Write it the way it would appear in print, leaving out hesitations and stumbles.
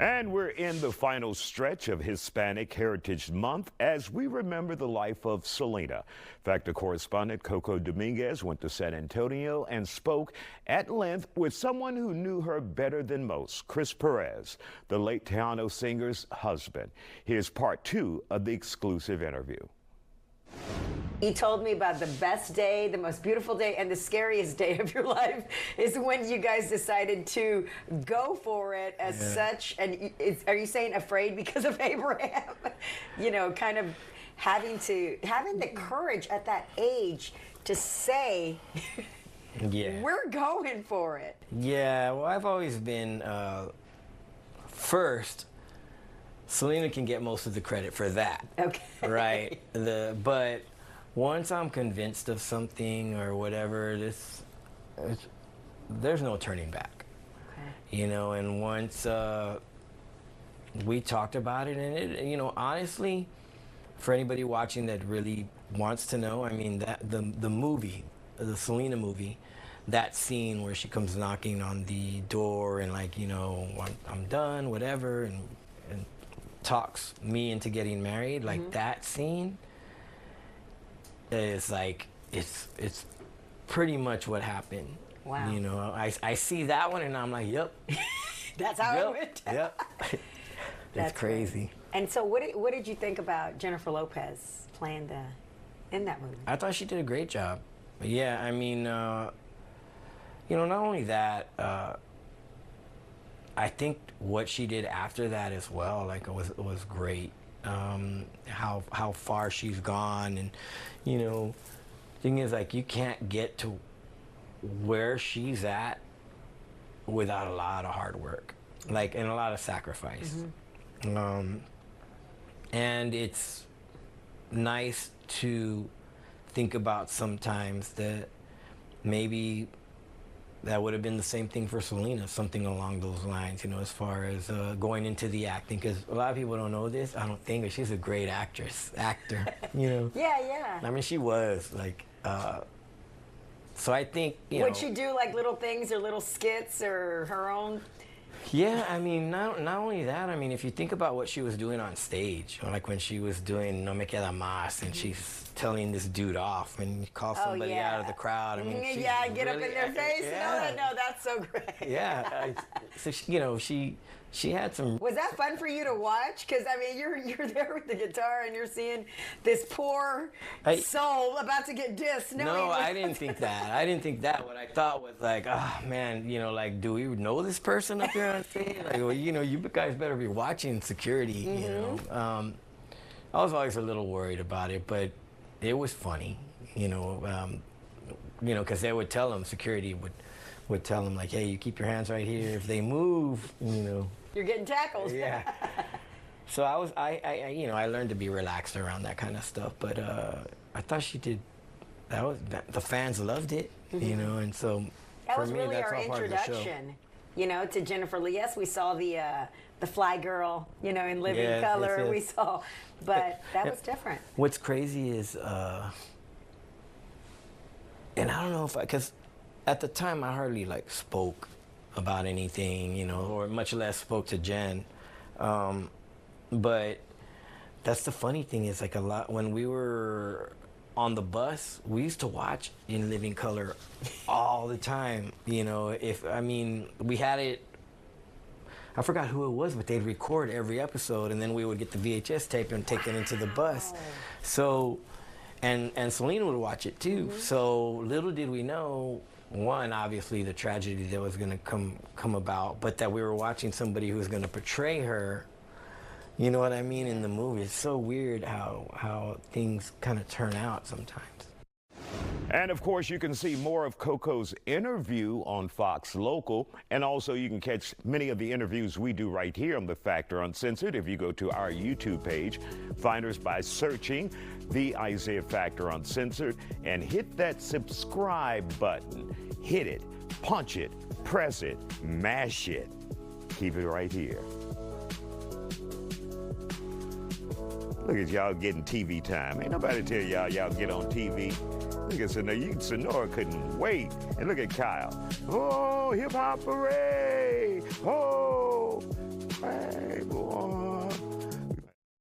And we're in the final stretch of Hispanic Heritage Month as we remember the life of Selena. In fact, the correspondent CoCo Dominguez went to San Antonio and spoke at length with someone who knew her better than most, Chris Pérez, the late Tejano singer's husband. Here's part 2 of the exclusive interview. He told me about the best day, the most beautiful day, and the scariest day of your life is when you guys decided to go for it as such. And are you saying afraid because of Abraham? You know, kind of having the courage at that age to say, we're going for it. Yeah, well, I've always been, first, Selena can get most of the credit for that. Okay. Right? But once I'm convinced of something or whatever, there's no turning back. Okay. You know, and once we talked about it, and it, you know, honestly, for anybody watching that really wants to know, I mean, that the movie, the Selena movie, that scene where she comes knocking on the door and like, you know, I'm done, whatever, and talks me into getting married, like that scene is like, it's pretty much what happened. Wow. You know, I see that one and I'm like, yep. That's how it went down. Yep. That's crazy. And so what did you think about Jennifer Lopez playing in that movie? I thought she did a great job. Yeah, I mean, you know, not only that, I think what she did after that as well, like it was great. How far she's gone, and you know, thing is, like, you can't get to where she's at without a lot of hard work, like, and a lot of sacrifice. And it's nice to think about sometimes that maybe that would have been the same thing for Selena, something along those lines, you know, as far as going into the acting, because a lot of people don't know this, I don't think, but she's a great actor, you know. Yeah. I mean, she was, like, so I think, you know. Would she do, like, little things or little skits or her own? Yeah, I mean, not only that, I mean, if you think about what she was doing on stage, like when she was doing No Me Queda Más, and she's telling this dude off and call somebody out of the crowd. I mean, get really up in their face and all that. No, that's so great. Yeah, so she, you know, she had some. Was that fun for you to watch? Because I mean, you're there with the guitar and you're seeing this poor soul about to get dissed. No, I didn't think that. I didn't think that. What I thought was like, oh man, you know, like, do we know this person up here on stage? Like, well, you know, you guys better be watching security. You know, I was always a little worried about it, but it was funny. You know, because they would tell them, security would tell them, like, hey, you keep your hands right here. If they move, you know, you're getting tackled. Yeah. So I you know, I learned to be relaxed around that kind of stuff. But I thought she did. The fans loved it, you know, and so that for was me, really that's our all part of the show. introduction, you know, to Jennifer Lee. Yes, we saw the Fly Girl, you know, in Living Color. Yes. We saw, but that was different. What's crazy is, and I don't know if because at the time I hardly like spoke about anything, you know, or much less spoke to Jen. But that's the funny thing is, like, a lot when we were on the bus, we used to watch In Living Color all the time. You know, we had it, I forgot who it was, but they'd record every episode and then we would get the VHS tape and take it into the bus. So, and Selena would watch it too. So little did we know, one, obviously the tragedy that was gonna come about, but that we were watching somebody who was gonna portray her, you know what I mean, in the movie. It's so weird how things kind of turn out sometimes. And of course, you can see more of CoCo's interview on Fox Local, and also you can catch many of the interviews we do right here on The Factor Uncensored if you go to our YouTube page. Find us by searching the Isiah Factor Uncensored and hit that subscribe button. Hit it, punch it, press it, mash it. Keep it right here. Look at y'all getting TV time. Ain't nobody tell y'all get on TV. Look at Sonora couldn't wait. And look at Kyle. Oh, hip hop hooray! Oh! 5, 1.